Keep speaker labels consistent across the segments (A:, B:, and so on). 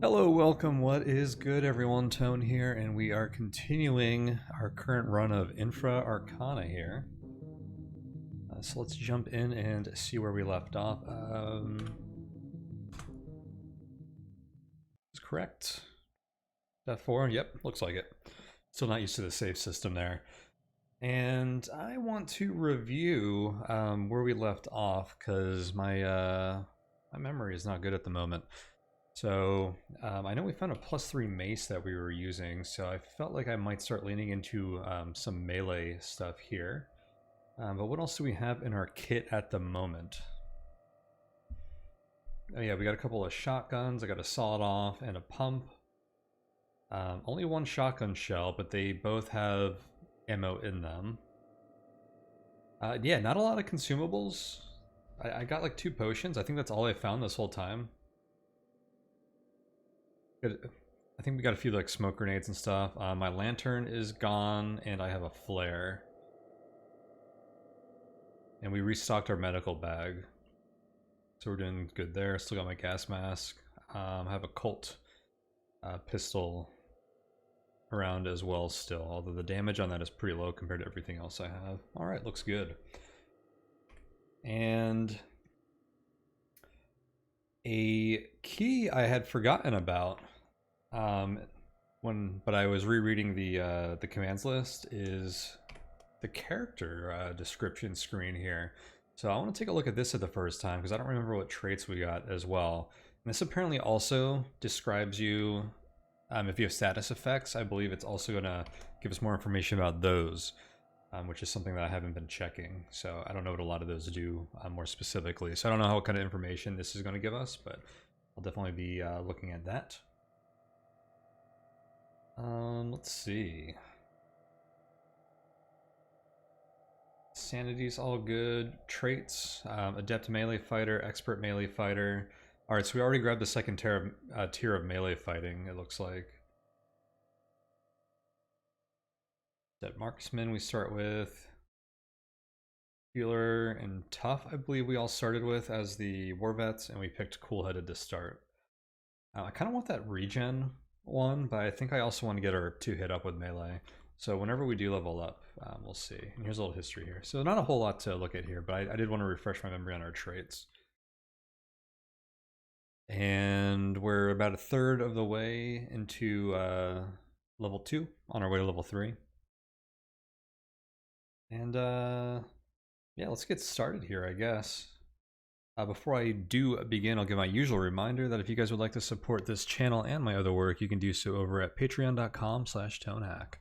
A: Hello, welcome. What is good, everyone? Tone here, and we are continuing our current run of Infra Arcana here. So let's jump in and see where we left off. Is correct? Death 4? Yep, looks like it. Still not used to the save system there. And I want to review where we left off because my memory is not good at the moment. So I know we found a +3 mace that we were using, so I felt like I might start leaning into some melee stuff here. But what else do we have in our kit at the moment? Oh yeah, we got a couple of shotguns, I got a sawed-off and a pump. Only one shotgun shell, but they both have ammo in them. Yeah, not a lot of consumables. I got like 2 potions. I think that's all I found this whole time. I think we got a few like smoke grenades and stuff. My lantern is gone, and I have a flare. And we restocked our medical bag, so we're doing good there. Still got my gas mask. I have a Colt pistol around as well still, although the damage on that is pretty low compared to everything else I have. Alright, looks good. And a key I had forgotten about but I was rereading the commands list is the character description screen here. So I want to take a look at this at the first time because I don't remember what traits we got as well. And this apparently also describes you, if you have status effects, I believe it's also going to give us more information about those, which is something that I haven't been checking. So I don't know what a lot of those do more specifically. So I don't know what kind of information this is going to give us, but I'll definitely be looking at that. Let's see. Sanity's all good. Traits, adept melee fighter, expert melee fighter. Alright, so we already grabbed the second tier of melee fighting, it looks like. Dead marksman we start with. Healer and tough, I believe we all started with as the war vets, and we picked cool-headed to start. I kind of want that regen one, but I think I also want to get our 2 hit up with melee. So whenever we do level up, we'll see. And here's a little history here. So not a whole lot to look at here, but I did want to refresh my memory on our traits. And we're about 1/3 of the way into level 2, on our way to level 3. And yeah, let's get started here, I guess. Before I do begin, I'll give my usual reminder that if you guys would like to support this channel and my other work, you can do so over at patreon.com/tonehack.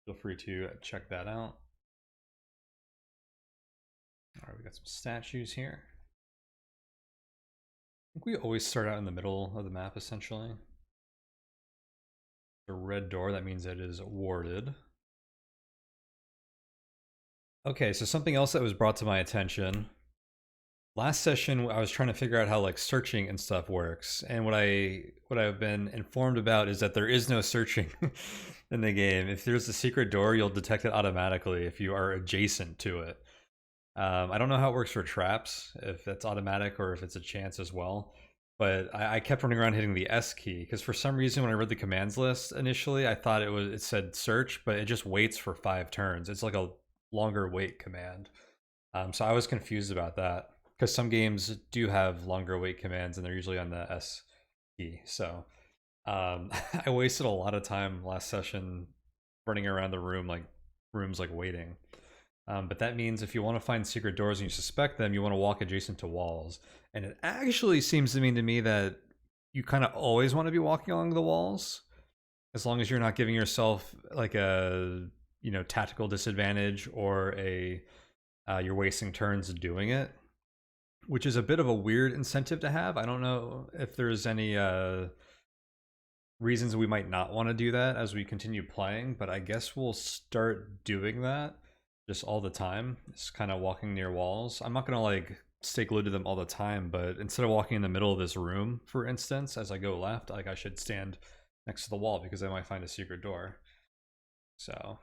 A: Feel free to check that out. All right, we got some statues here. I think we always start out in the middle of the map, essentially. The red door, that means it is warded. Okay, so something else that was brought to my attention. Last session, I was trying to figure out how like searching and stuff works, and what I've been informed about is that there is no searching in the game. If there's a secret door, you'll detect it automatically if you are adjacent to it. I don't know how it works for traps, if that's automatic or if it's a chance as well. But I kept running around hitting the S key because for some reason when I read the commands list initially, I thought it said search, but it just waits for 5 turns. It's like a longer wait command. So I was confused about that because some games do have longer wait commands and they're usually on the S key. So I wasted a lot of time last session running around the room like rooms like waiting. But that means if you want to find secret doors and you suspect them, you want to walk adjacent to walls. And it actually seems to mean to me that you kind of always want to be walking along the walls, as long as you're not giving yourself like a tactical disadvantage or you're wasting turns doing it, which is a bit of a weird incentive to have. I don't know if there's any reasons we might not want to do that as we continue playing, but I guess we'll start doing that just all the time. It's kind of walking near walls. I'm not gonna like stay glued to them all the time, but instead of walking in the middle of this room, for instance, as I go left, like I should stand next to the wall because I might find a secret door. So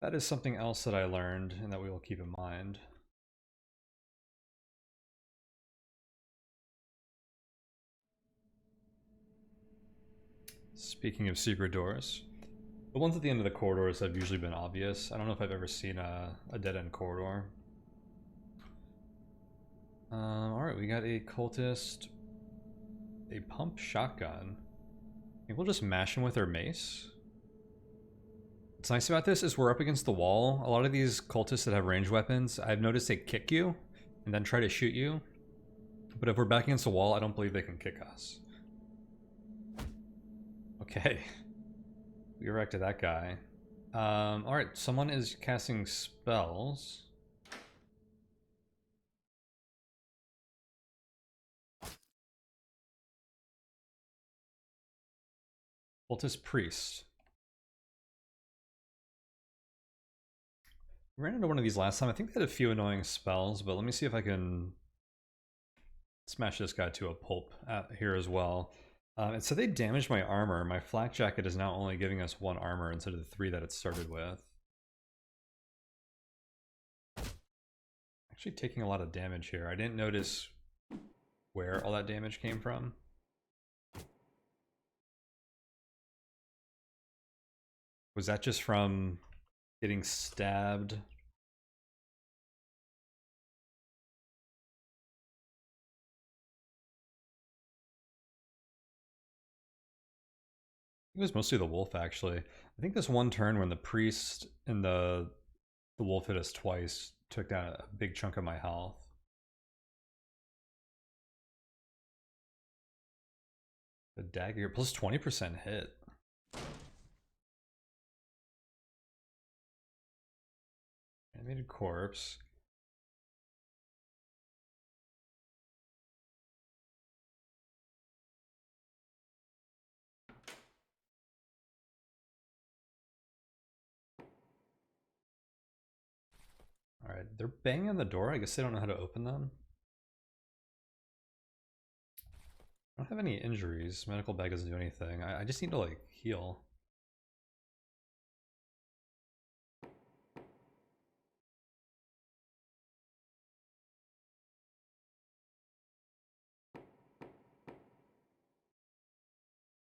A: that is something else that I learned and that we will keep in mind. Speaking of secret doors, the ones at the end of the corridors have usually been obvious. I don't know if I've ever seen a dead-end corridor. Alright, we got a cultist. A pump shotgun. I think we'll just mash him with our mace. What's nice about this is we're up against the wall. A lot of these cultists that have ranged weapons, I've noticed they kick you and then try to shoot you. But if we're back against the wall, I don't believe they can kick us. Okay. We erected that guy. Alright, someone is casting spells. Cultist Priest. We ran into one of these last time. I think they had a few annoying spells, but let me see if I can smash this guy to a pulp here as well. And so they damaged my armor. My flak jacket is now only giving us 1 armor instead of the 3 that it started with. Actually taking a lot of damage here. I didn't notice where all that damage came from. Was that just from getting stabbed? It was mostly the wolf, actually. I think this one turn when the priest and the wolf hit us twice took down a big chunk of my health. The dagger plus 20% hit. Animated corpse. Alright, they're banging on the door. I guess they don't know how to open them. I don't have any injuries. Medical bag doesn't do anything. I just need to, like, heal.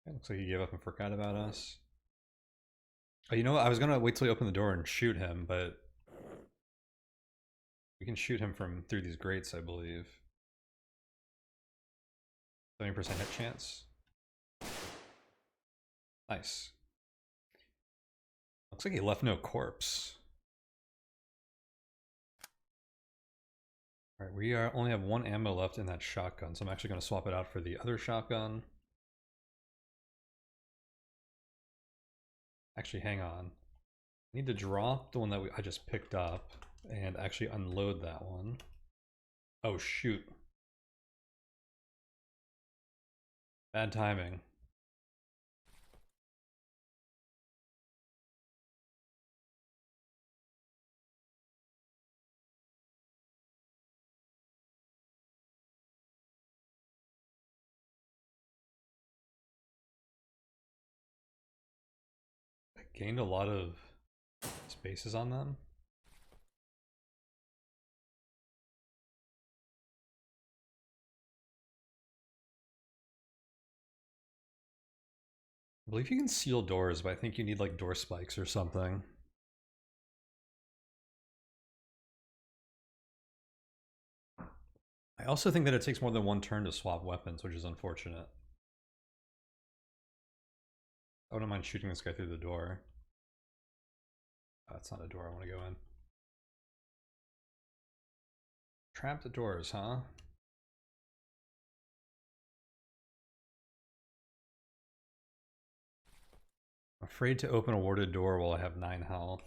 A: It looks like he gave up and forgot about us. Oh, you know what? I was gonna wait till he opened the door and shoot him, but we can shoot him from through these grates, I believe. 70% hit chance. Nice. Looks like he left no corpse. Alright, we only have 1 ammo left in that shotgun, so I'm actually going to swap it out for the other shotgun. Actually, hang on. I need to drop the one that I just picked up and actually unload that one. Oh, shoot. Bad timing. I gained a lot of spaces on them. I believe you can seal doors, but I think you need like door spikes or something. I also think that it takes more than 1 turn to swap weapons, which is unfortunate. I wouldn't mind shooting this guy through the door. That's not a door I want to go in. Trapped doors, huh? Afraid to open a warded door while I have 9 health.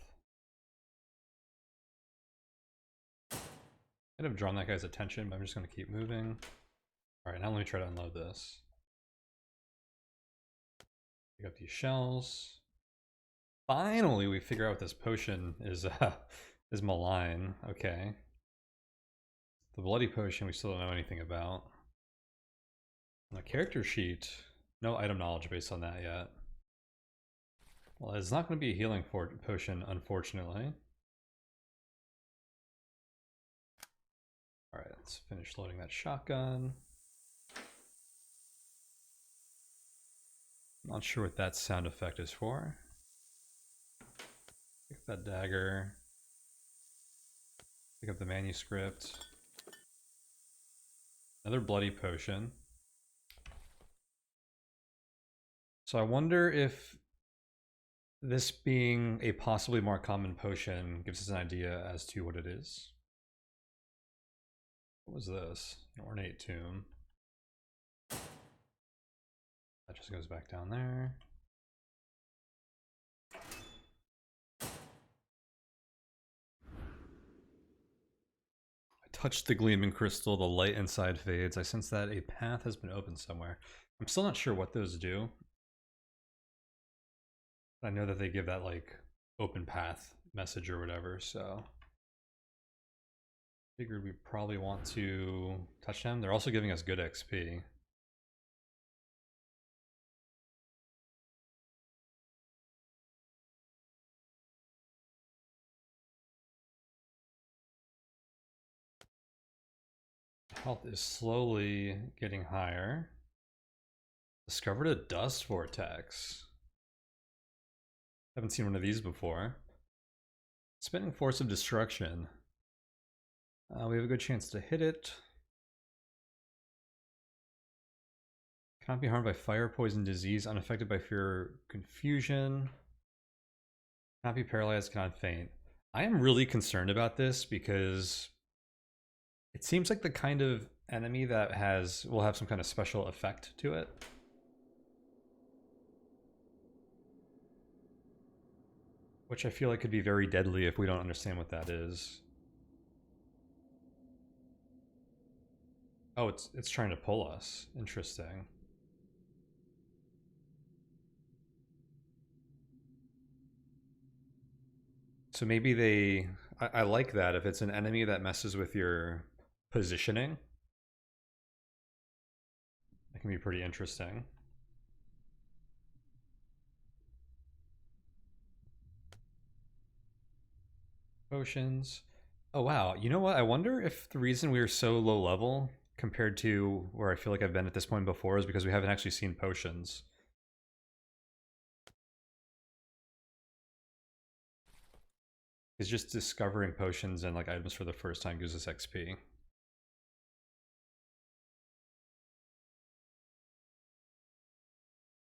A: I'd have drawn that guy's attention, but I'm just going to keep moving. Alright, now let me try to unload this. Pick up these shells. Finally, we figure out what this potion is malign. Okay. The bloody potion we still don't know anything about. On the character sheet, no item knowledge based on that yet. Well, it's not going to be a healing potion, unfortunately. Alright, let's finish loading that shotgun. Not sure what that sound effect is for. Pick up that dagger. Pick up the manuscript. Another bloody potion. So I wonder if this being a possibly more common potion gives us an idea as to what it is. What was this? An ornate tomb. That just goes back down there. I touched the gleaming crystal, the light inside fades. I sense that a path has been opened somewhere. I'm still not sure what those do. I know that they give that like open path message or whatever, so figured we probably want to touch them. They're also giving us good XP. Health is slowly getting higher. Discovered a dust vortex. Haven't seen one of these before. Spinning force of destruction. We have a good chance to hit it. Cannot be harmed by fire, poison, disease, unaffected by fear or confusion. Cannot be paralyzed, cannot faint. I am really concerned about this because it seems like the kind of enemy that will have some kind of special effect to it. Which I feel like could be very deadly if we don't understand what that is. Oh, it's trying to pull us. Interesting. So maybe I like that. If it's an enemy that messes with your positioning, that can be pretty interesting. Potions. Oh wow, you know what? I wonder if the reason we are so low level compared to where I feel like I've been at this point before is because we haven't actually seen potions. It's just discovering potions and like items for the first time gives us XP.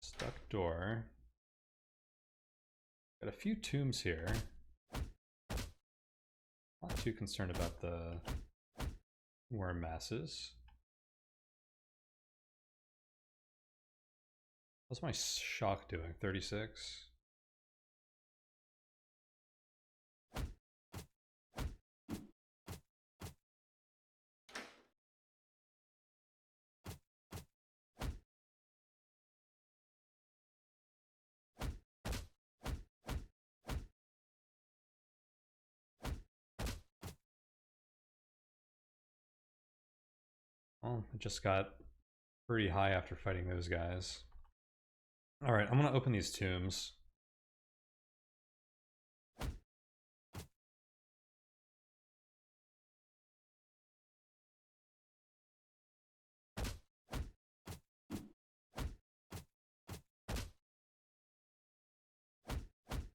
A: Stuck door. Got a few tombs here. Not too concerned about the worm masses. What's my shock doing? 36? Well, it just got pretty high after fighting those guys. Alright, I'm gonna open these tombs.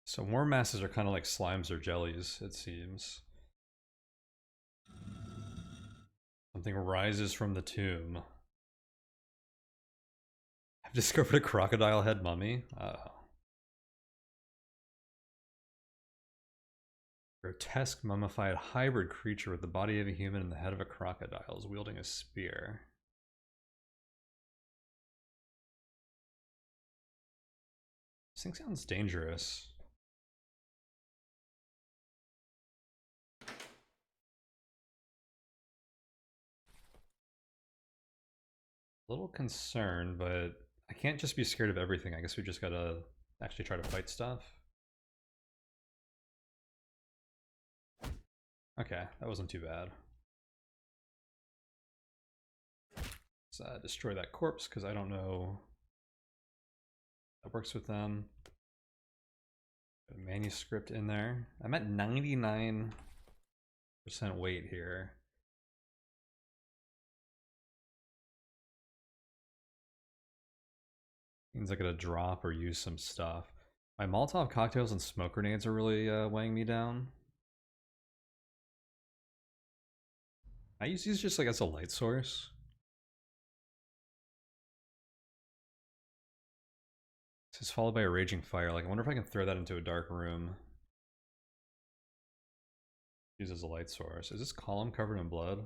A: So worm masses are kind of like slimes or jellies, it seems. Something rises from the tomb. I've discovered a crocodile head mummy. Grotesque mummified hybrid creature with the body of a human and the head of a crocodile is wielding a spear. This thing sounds dangerous. A little concerned, but I can't just be scared of everything. I guess we just gotta actually try to fight stuff. Okay, that wasn't too bad. Let's destroy that corpse, because I don't know that works with them. Got a manuscript in there. I'm at 99% weight here. Means I gotta drop or use some stuff. My Molotov cocktails and smoke grenades are really weighing me down. I use these just like as a light source. This is followed by a raging fire. Like, I wonder if I can throw that into a dark room. Use as a light source. Is this column covered in blood?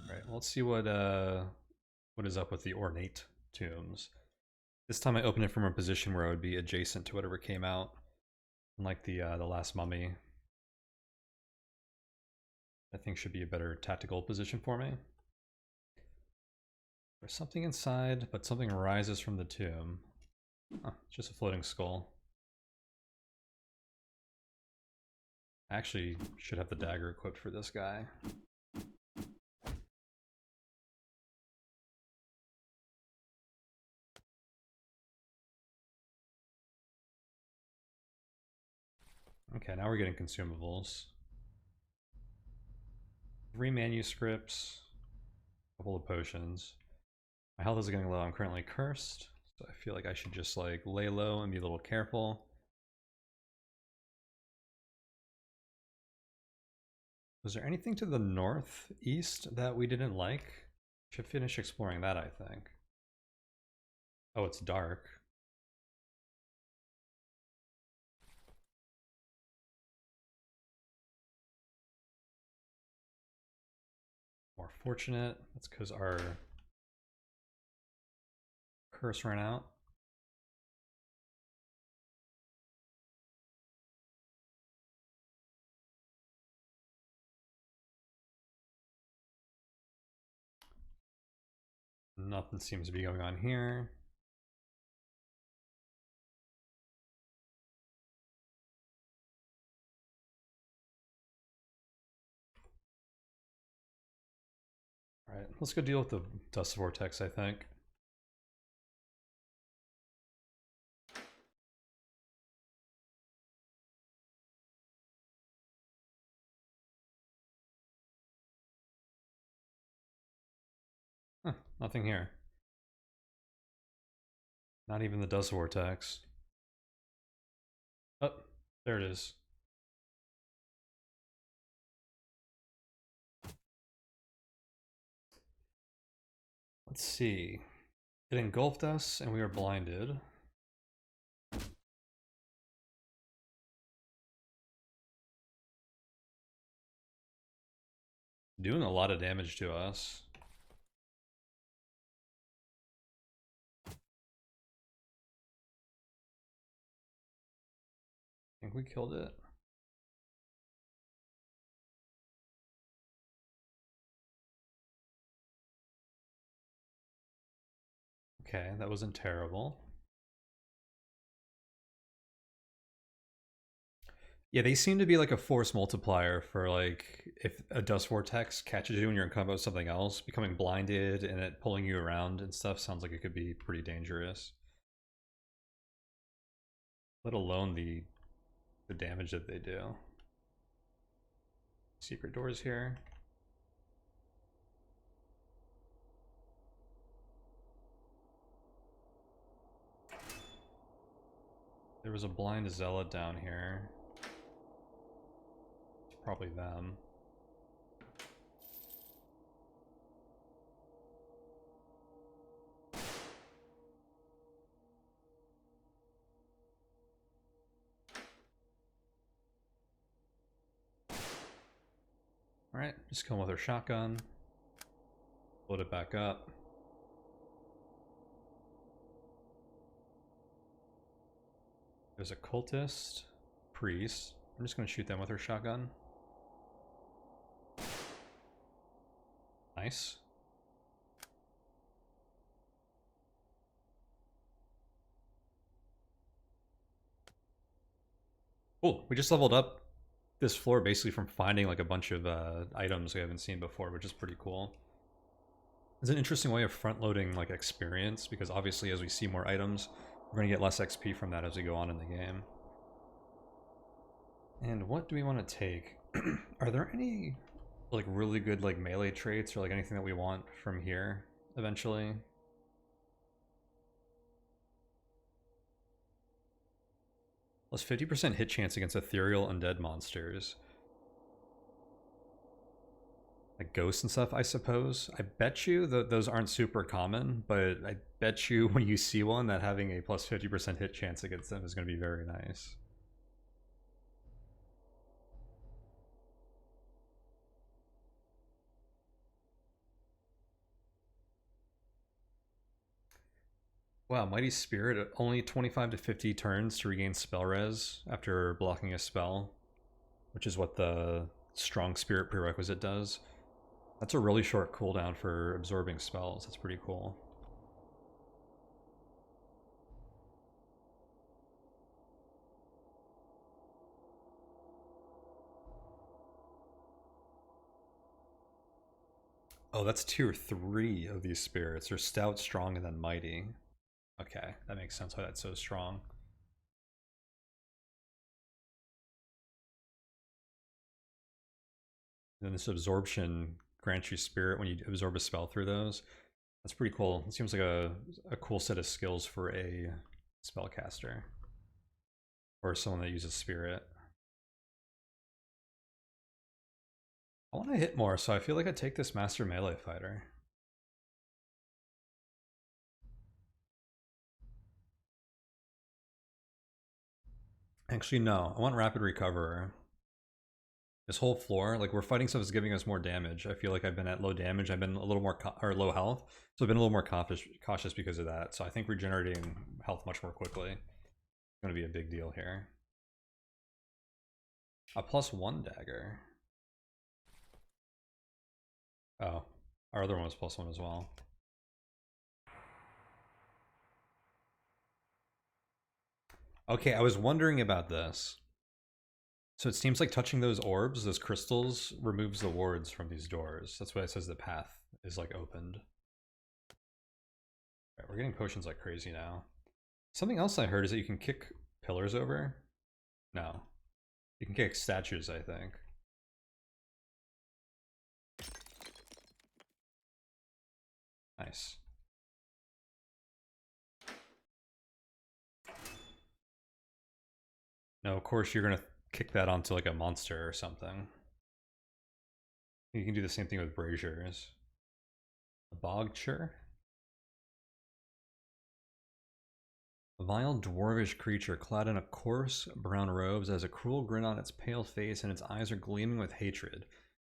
A: Right. Well, let's see what is up with the ornate tombs. This time I opened it from a position where I would be adjacent to whatever came out, unlike the last mummy. I think should be a better tactical position for me. There's something inside, but something rises from the tomb. Huh, it's just a floating skull. I actually should have the dagger equipped for this guy. Okay, now we're getting consumables. 3 manuscripts, a couple of potions. My health is getting low. I'm currently cursed, so I feel like I should just like lay low and be a little careful. Was there anything to the northeast that we didn't like? Should finish exploring that, I think. Oh, it's dark. More fortunate. That's because our curse ran out. Nothing seems to be going on here. Alright, let's go deal with the dust vortex, I think. Huh, nothing here. Not even the dust vortex. Oh, there it is. Let's see. It engulfed us and we were blinded. Doing a lot of damage to us. I think we killed it. Okay, that wasn't terrible. Yeah, they seem to be like a force multiplier for like if a dust vortex catches you and you're in combat with something else, becoming blinded and it pulling you around and stuff sounds like it could be pretty dangerous. Let alone the damage that they do. Secret doors here. There was a blind zealot down here. It's probably them. Alright, just come with her shotgun. Load it back up. There's a cultist, priest. I'm just going to shoot them with her shotgun. Nice. Cool. We just leveled up this floor basically from finding like a bunch of items we haven't seen before, which is pretty cool. It's an interesting way of front-loading like experience because obviously as we see more items, we're going to get less XP from that as we go on in the game. And what do we want to take? Are there any like really good like melee traits or like anything that we want from here eventually. Plus 50% hit chance against ethereal undead monsters. Like ghosts and stuff, I suppose. I bet you that those aren't super common, but I bet you when you see one that having a plus 50% hit chance against them is going to be very nice. Wow, Mighty Spirit, only 25 to 50 turns to regain spell res after blocking a spell, which is what the Strong Spirit prerequisite does. That's a really short cooldown for absorbing spells. That's pretty cool. Oh, that's tier 3 of these spirits. They're stout, strong, and then mighty. Okay, that makes sense why that's so strong. And then this absorption grants you spirit when you absorb a spell through those. That's pretty cool. It seems like a cool set of skills for a spellcaster. Or someone that uses spirit. I want to hit more, so I feel like I take this Master Melee Fighter. Actually, no. I want Rapid Recoverer. This whole floor, like we're fighting stuff that's giving us more damage. I feel like I've been at low damage. I've been a little more or low health, so I've been a little more cautious because of that. So I think regenerating health much more quickly is going to be a big deal here. A +1 dagger. Oh, our other one was +1 as well. Okay, I was wondering about this. So it seems like touching those orbs, those crystals, removes the wards from these doors. That's why it says the path is like opened. Right, we're getting potions like crazy now. Something else I heard is that you can kick pillars over. No. You can kick statues, I think. Nice. No, of course you're gonna kick that onto like a monster or something. You can do the same thing with braziers. A bogcher? A vile dwarvish creature clad in a coarse brown robes has a cruel grin on its pale face and its eyes are gleaming with hatred.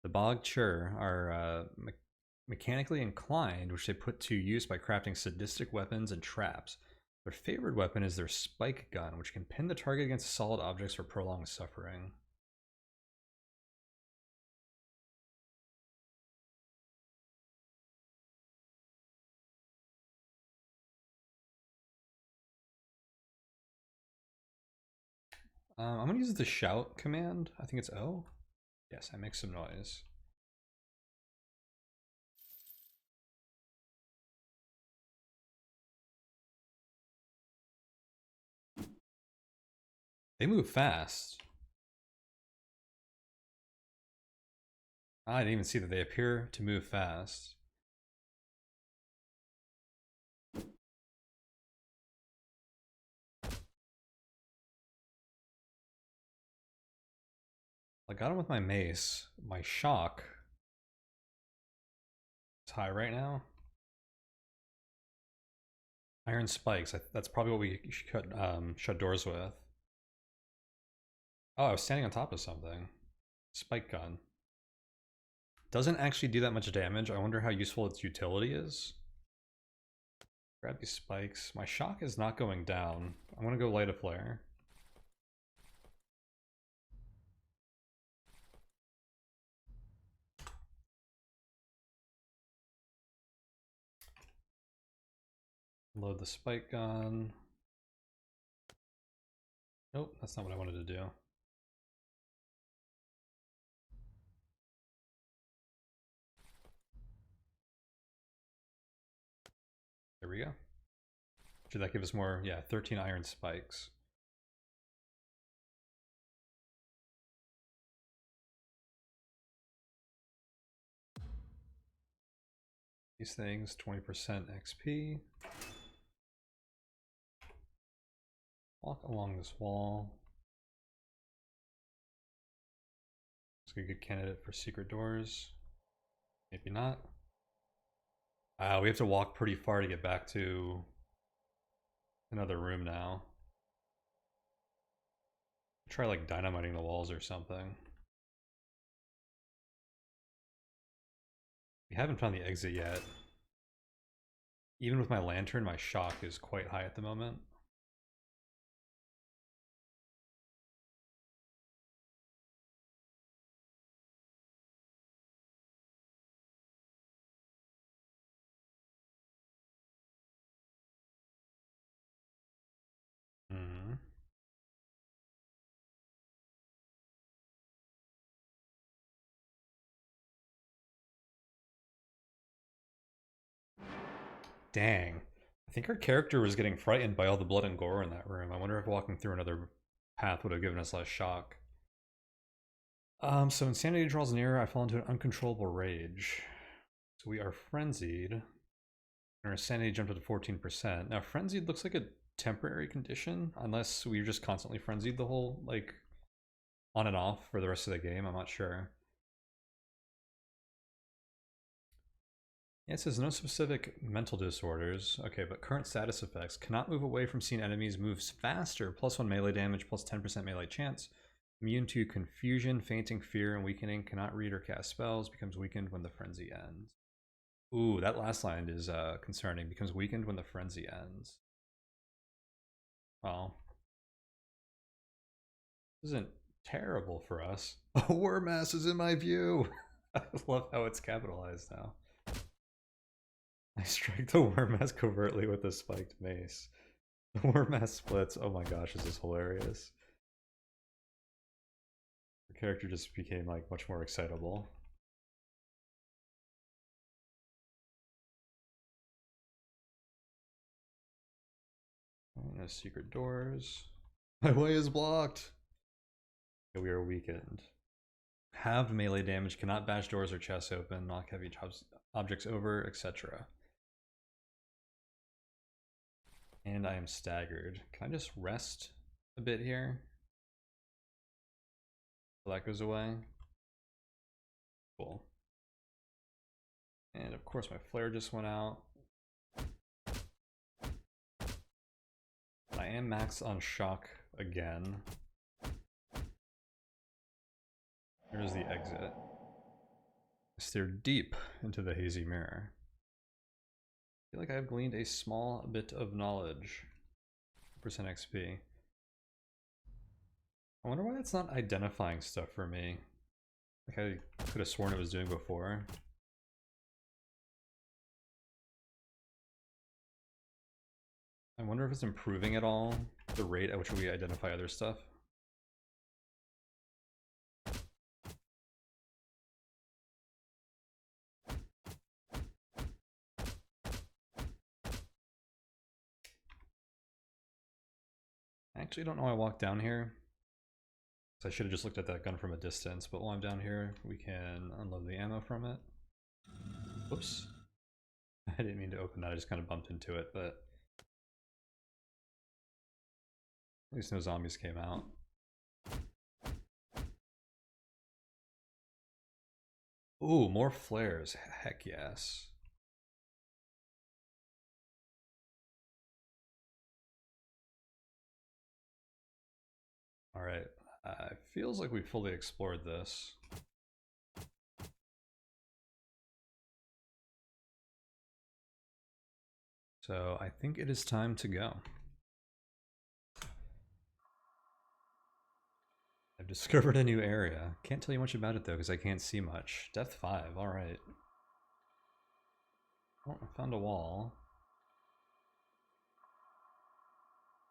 A: The bogcher are mechanically inclined, which they put to use by crafting sadistic weapons and traps. Their favorite weapon is their spike gun, which can pin the target against solid objects for prolonged suffering. I'm going to use the shout command. I think it's O. Yes, I make some noise. They move fast. I didn't even see that they appear to move fast. I got him with my mace. My shock is high right now. Iron spikes. That's probably what we should shut doors with. Oh, I was standing on top of something. Spike gun. Doesn't actually do that much damage. I wonder how useful its utility is. Grab these spikes. My shock is not going down. I'm gonna go light a flare. Load the spike gun. Nope, that's not what I wanted to do. There we go. Should that give us more? Yeah, 13 iron spikes. These things, 20% XP. Walk along this wall. It's a good candidate for secret doors. Maybe not. We have to walk pretty far to get back to another room now. Try like dynamiting the walls or something. We haven't found the exit yet. Even with my lantern, my shock is quite high at the moment. Hmm. Dang. I think our character was getting frightened by all the blood and gore in that room. I wonder if walking through another path would have given us less shock. So insanity draws near, I fall into an uncontrollable rage. So we are frenzied. And our sanity jumped up to 14%. Now frenzied looks like a temporary condition, unless we're just constantly frenzied the whole, like, on and off for the rest of the game, I'm not sure. Yeah, it says no specific mental disorders. Okay, but current status effects. Cannot move away from seen enemies, moves faster, +1 melee damage, +10% melee chance. Immune to confusion, fainting, fear, and weakening. Cannot read or cast spells. Becomes weakened when the frenzy ends. Ooh, that last line is concerning. Becomes weakened when the frenzy ends. Well, this isn't terrible for us. A worm mass is in my view. I love how it's capitalized now. I strike the worm mass covertly with a spiked mace. The worm mass splits. Oh my gosh, this is hilarious. The character just became like much more excitable. No secret doors. My way is blocked. Okay, we are weakened. Have melee damage, cannot bash doors or chests open, knock heavy objects over, etc. And I am staggered. Can I just rest a bit here? So that goes away. Cool. And of course my flare just went out. I am maxed on shock again. Here's the exit. I stare deep into the hazy mirror. I feel like I've gleaned a small bit of knowledge. % XP. I wonder why it's not identifying stuff for me. Like I could have sworn it was doing before. I wonder if it's improving at all the rate at which we identify other stuff. I actually don't know why I walked down here. So I should have just looked at that gun from a distance, but while I'm down here, we can unload the ammo from it. Whoops. I didn't mean to open that, I just kind of bumped into it, but at least no zombies came out. Ooh, more flares. Heck yes. Alright, it feels like we fully explored this. So I think it is time to go. I've discovered a new area. Can't tell you much about it though, because I can't see much. Depth 5, alright. Oh, I found a wall.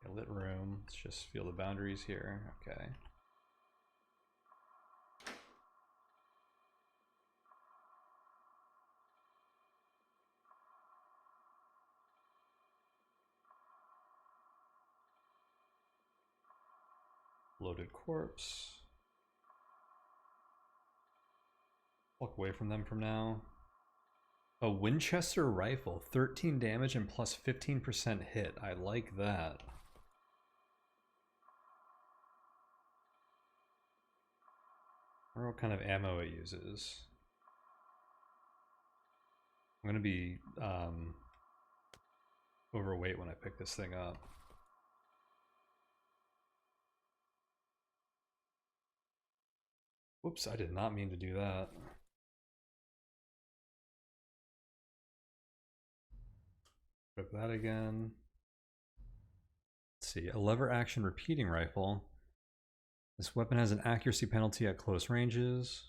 A: A lit room. Let's just feel the boundaries here. Okay. Loaded corpse. Walk away from them from now. A Winchester rifle, 13 damage and plus 15% hit. I like that. I wonder what kind of ammo it uses. I'm gonna be overweight when I pick this thing up. Whoops, I did not mean to do that. Equip that again. Let's see, a lever action repeating rifle. This weapon has an accuracy penalty at close ranges.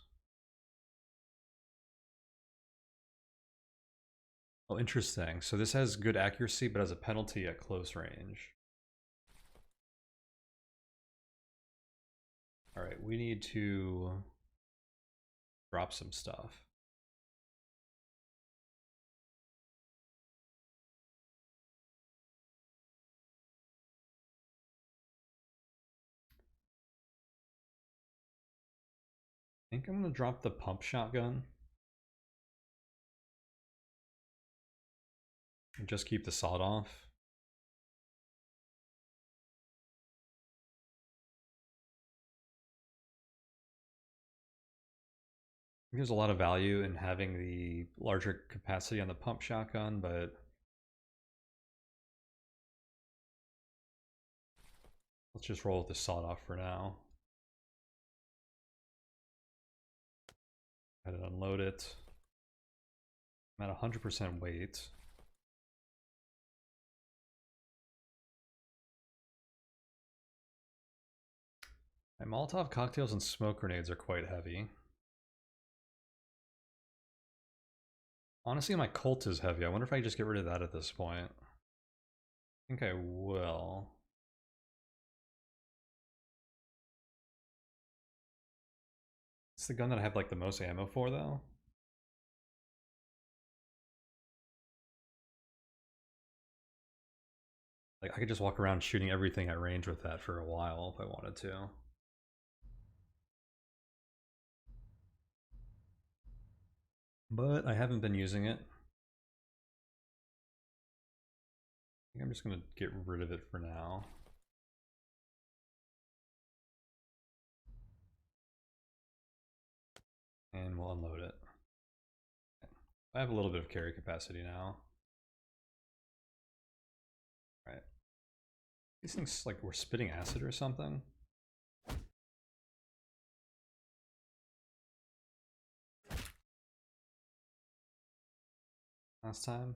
A: Oh, interesting. So this has good accuracy, but has a penalty at close range. All right, we need to drop some stuff. I think I'm gonna drop the pump shotgun. And just keep the sawed off. There's a lot of value in having the larger capacity on the pump shotgun, but let's just roll with the sawed off for now. Go ahead and unload it. I'm at 100% weight. My Molotov cocktails and smoke grenades are quite heavy. Honestly, my Colt is heavy. I wonder if I just get rid of that at this point. I think I will. It's the gun that I have like the most ammo for, though. Like, I could just walk around shooting everything at range with that for a while if I wanted to. But I haven't been using it. I think I'm just gonna get rid of it for now. And we'll unload it. I have a little bit of carry capacity now. Alright. These things, like, were spitting acid or something. Last time.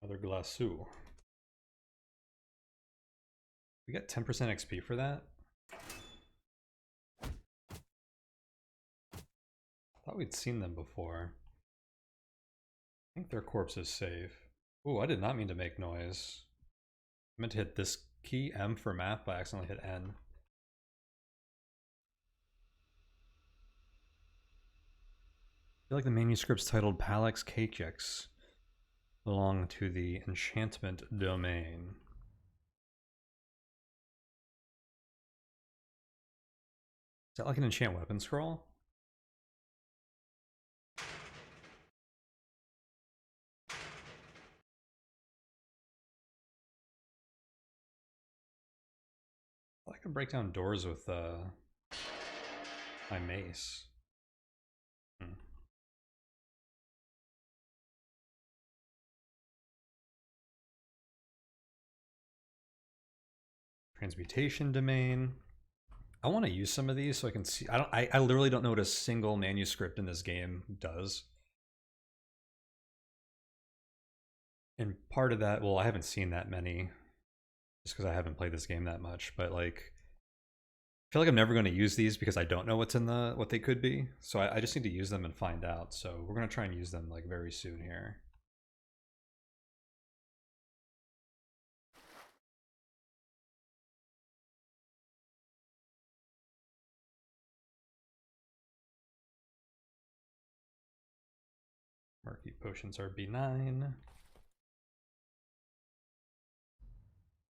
A: Another glassou. We get 10% XP for that? I thought we'd seen them before. I think their corpse is safe. Ooh, I did not mean to make noise. I meant to hit this key, M for map, but I accidentally hit N. I feel like the manuscripts titled Palex Cachex belong to the enchantment domain. Is that like an enchant weapon scroll? I can break down doors with my mace. Transmutation domain. I want to use some of these so I can see. I literally don't know what a single manuscript in this game does. And part of that, well, I haven't seen that many, just because I haven't played this game that much. But like, I feel like I'm never going to use these because I don't know what's in what they could be. So I just need to use them and find out. So we're going to try and use them like very soon here. Murky potions are benign.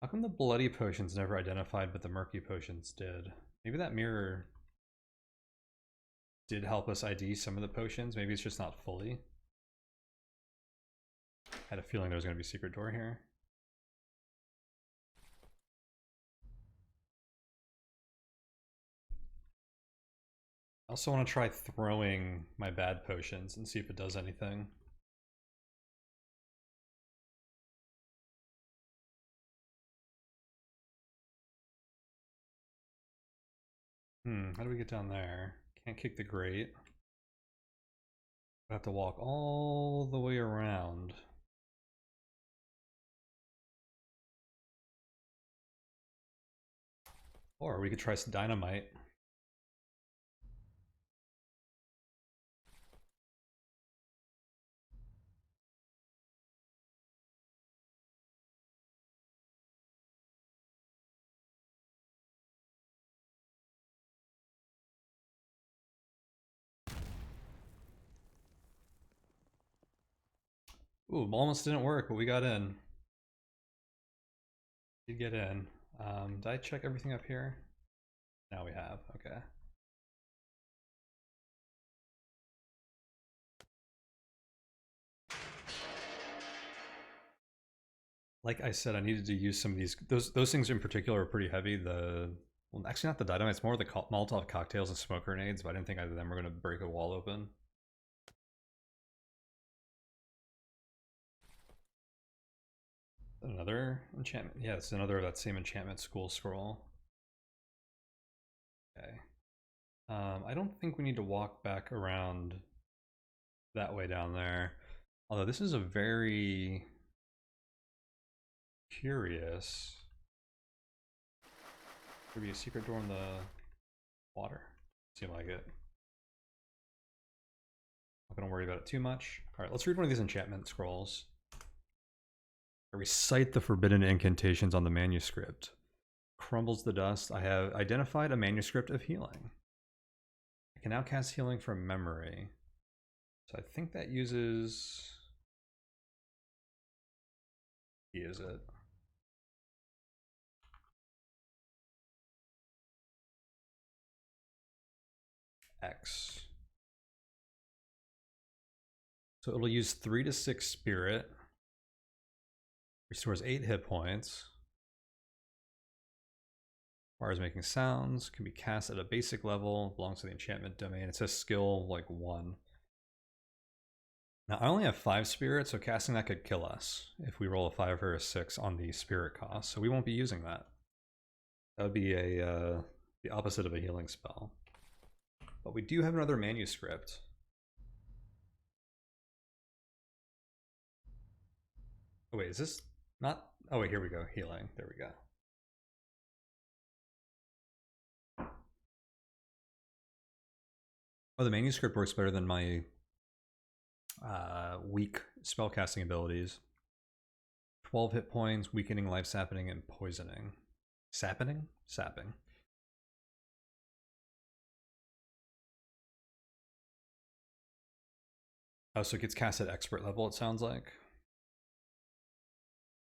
A: How come the bloody potions never identified, but the murky potions did? Maybe that mirror did help us ID some of the potions. Maybe it's just not fully. had a feeling there was going to be a secret door here. I also want to try throwing my bad potions and see if it does anything. How do we get down there? Can't kick the grate. I have to walk all the way around. Or we could try some dynamite. Ooh, almost didn't work, but we got in. Did get in. Did I check everything up here? Now we have, okay. Like I said, I needed to use some of these. Those things in particular are pretty heavy. Well, actually not the dynamite, it's more the Molotov cocktails and smoke grenades, but I didn't think either of them were going to break a wall open. Another enchantment? Yeah, it's another of that same enchantment school scroll. Okay. I don't think we need to walk back around that way down there. Although this is a very curious. Could be a secret door in the water. Seem like it. Not gonna worry about it too much. Alright, let's read one of these enchantment scrolls. Recite the forbidden incantations on the manuscript. Crumbles the dust. I have identified a manuscript of healing. I can now cast healing from memory. So I think that uses... Is it? X. So it'll use 3 to 6 spirit. Restores 8 hit points. Requires making sounds. Can be cast at a basic level. Belongs to the enchantment domain. It says skill like 1. Now I only have 5 spirit, so casting that could kill us if we roll a 5 or a 6 on the spirit cost. So we won't be using that. That would be the opposite of a healing spell. But we do have another manuscript. Oh wait, is this not? Oh wait, here we go. Healing. There we go. Oh, the manuscript works better than my weak spellcasting abilities. 12 hit points, weakening, life sapping, and poisoning. Sapping? Sapping. Oh, so it gets cast at expert level, it sounds like.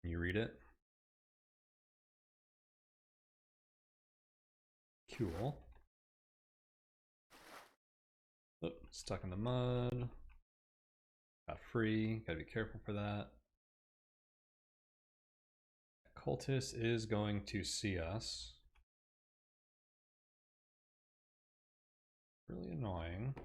A: Can you read it? Cool. Oh, stuck in the mud. Got free. Gotta be careful for that. Cultist is going to see us. Really annoying.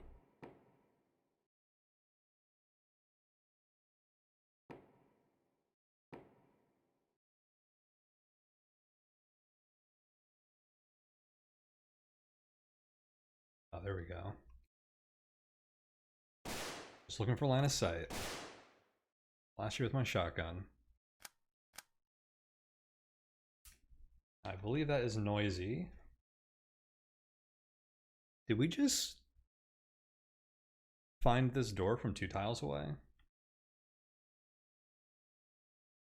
A: Oh, there we go. Just looking for line of sight. Last year with my shotgun. I believe that is noisy. Did we just find this door from 2 tiles away?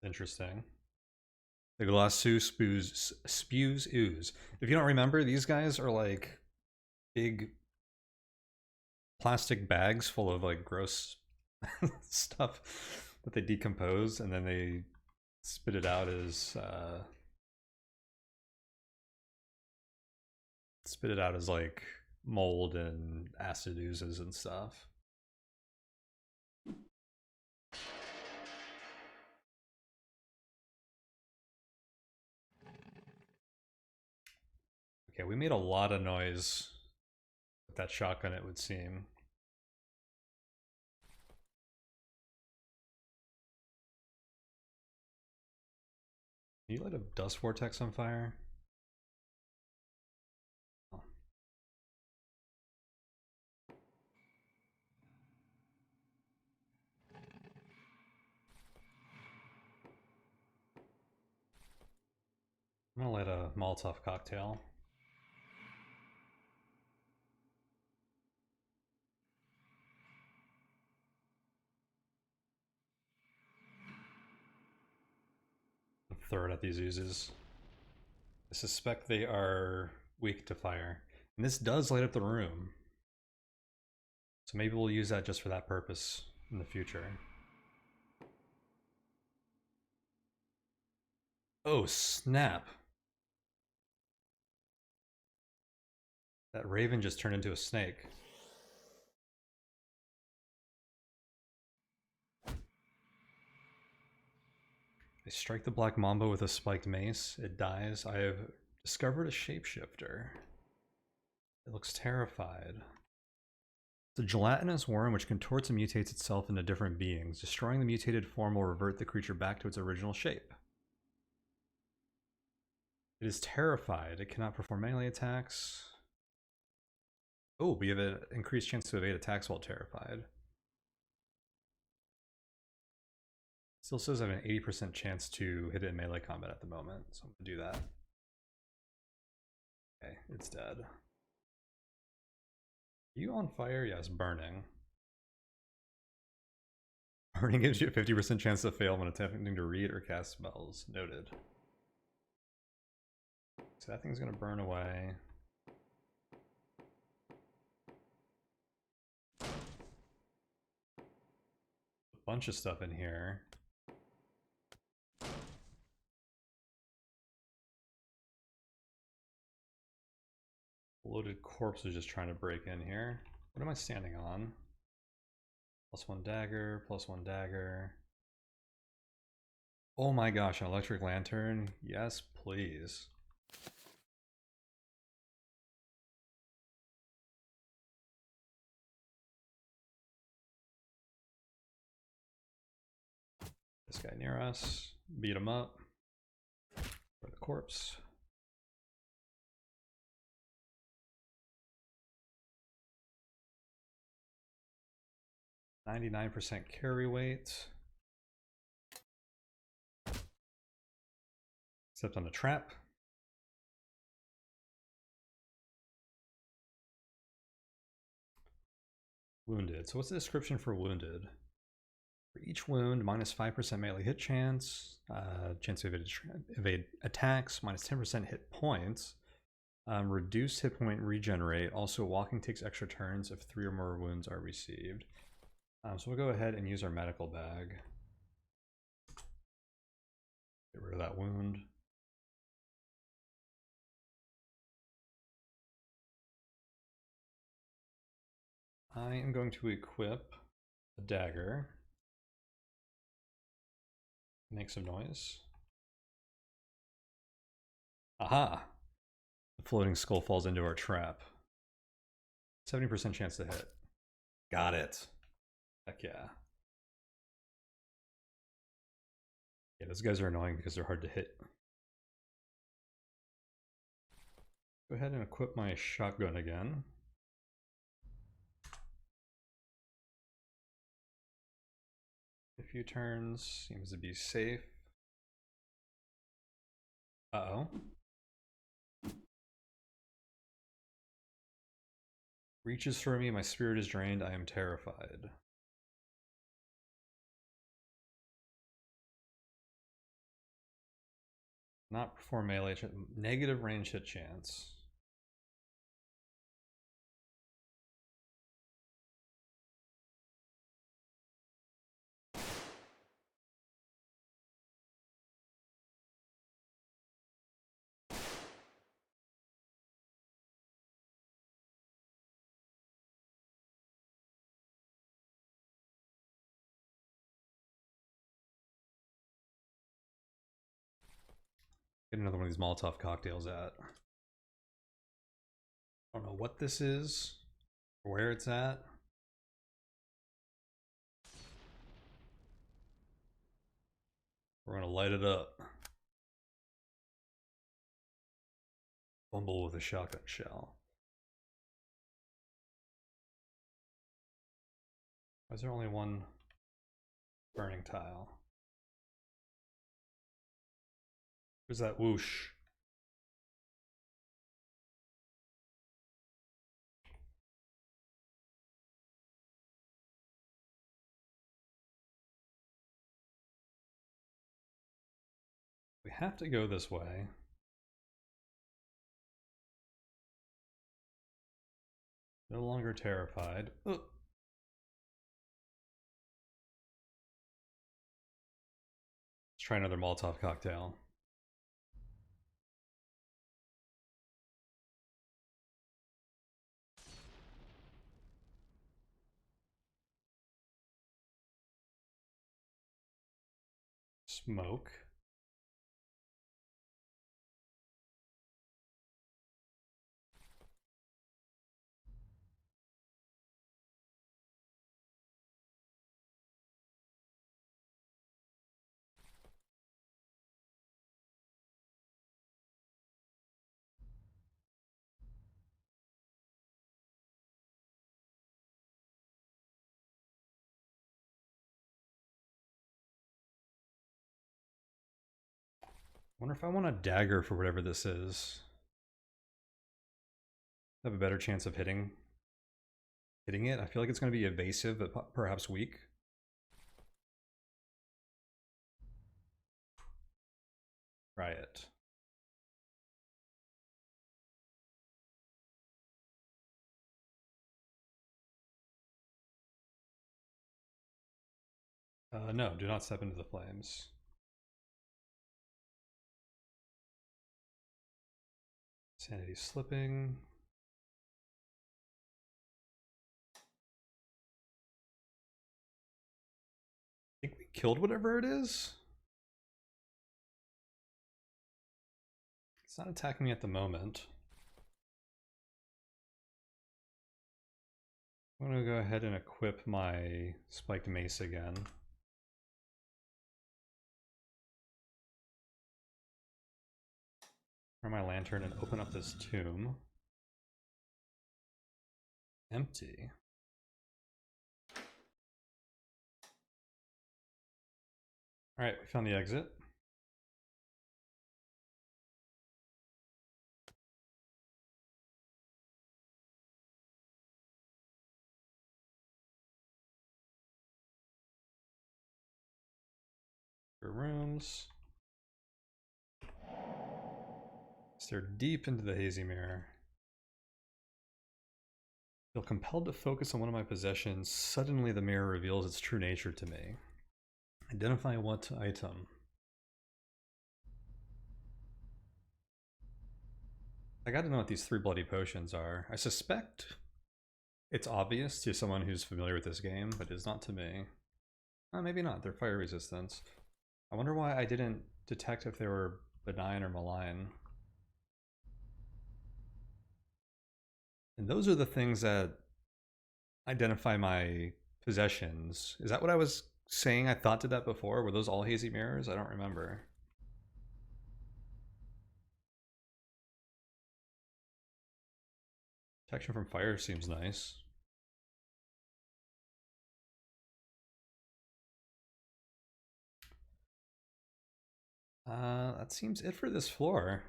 A: Interesting. The Glossu spews ooze. If you don't remember, these guys are like big plastic bags full of like gross stuff that they decompose and then they spit it out as like mold and acid oozes and stuff. Okay, we made a lot of noise with that shotgun, it would seem. Can you light a dust vortex on fire? Oh. I'm gonna light a Molotov cocktail. Throw it at these oozes. I suspect they are weak to fire. And this does light up the room. So maybe we'll use that just for that purpose in the future. Oh, snap. That raven just turned into a snake. I strike the black mamba with a spiked mace. It dies. I have discovered a shapeshifter. It looks terrified. It's a gelatinous worm which contorts and mutates itself into different beings. Destroying the mutated form will revert the creature back to its original shape. It is terrified. It cannot perform melee attacks. Oh, we have an increased chance to evade attacks while terrified. Still says I have an 80% chance to hit it in melee combat at the moment, so I'm going to do that. Okay, it's dead. Are you on fire? Yes, burning. Burning gives you a 50% chance to fail when attempting to read or cast spells. Noted. So that thing's going to burn away. A bunch of stuff in here. Loaded corpse is just trying to break in here. What am I standing on? +1 dagger, +1 dagger. Oh my gosh, an electric lantern. Yes, please. This guy near us. Beat him up. For the corpse. %99 carry weight. Except on the trap. Wounded. So what's the description for wounded? For each wound, -5% melee hit chance, chance to evade attacks, -10% hit points, reduced hit point regenerate. Also, walking takes extra turns if 3 or more wounds are received. So we'll go ahead and use our medical bag. Get rid of that wound. I am going to equip a dagger. Make some noise. Aha! The floating skull falls into our trap. 70% chance to hit. Got it. Heck yeah. Yeah, those guys are annoying because they're hard to hit. Go ahead and equip my shotgun again. A few turns, seems to be safe. Uh-oh. Reaches for me, my spirit is drained, I am terrified. Not perform melee, negative range hit chance. Get another one of these Molotov cocktails out. I don't know what this is, or where it's at. We're gonna light it up. Bumble with a shotgun shell. Why is there only one burning tile? Where's that whoosh? We have to go this way. No longer terrified. Ugh. Let's try another Molotov cocktail. Smoke. Wonder if I want a dagger for whatever this is. Have a better chance of hitting it. I feel like it's going to be evasive, but perhaps weak. Try it. No, do not step into the flames. Sanity slipping. I think we killed whatever it is. It's not attacking me at the moment. I'm gonna go ahead and equip my spiked mace again. Turn my lantern and open up this tomb. Empty. Alright, we found the exit. Rooms. Stare deep into the hazy mirror. Feel compelled to focus on one of my possessions. Suddenly the mirror reveals its true nature to me. Identify what item. I gotta know what these 3 bloody potions are. I suspect it's obvious to someone who's familiar with this game, but it's not to me. Maybe not, they're fire resistant. I wonder why I didn't detect if they were benign or malign. And those are the things that identify my possessions. Is that what I was saying I thought did that before? Were those all hazy mirrors? I don't remember. Protection from fire seems nice. That seems it for this floor.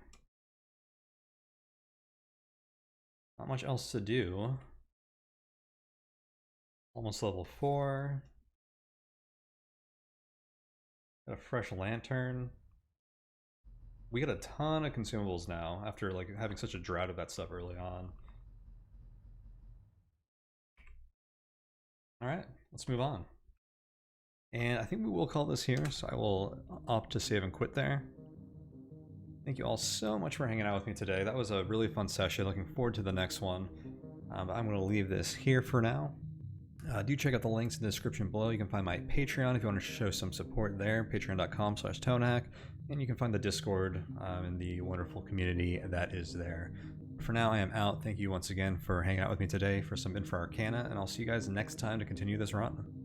A: Not much else to do. Almost level 4. Got a fresh lantern. We got a ton of consumables now after like having such a drought of that stuff early on. Alright, let's move on. And I think we will call this here, so I will opt to save and quit there. Thank you all so much for hanging out with me today. That was a really fun session. Looking forward to the next one. But I'm going to leave this here for now. Do check out the links in the description below. You can find my Patreon if you want to show some support there, patreon.com/tonehack. And you can find the Discord and the wonderful community that is there. for now, I am out. Thank you once again for hanging out with me today for some Infra Arcana, and I'll see you guys next time to continue this run.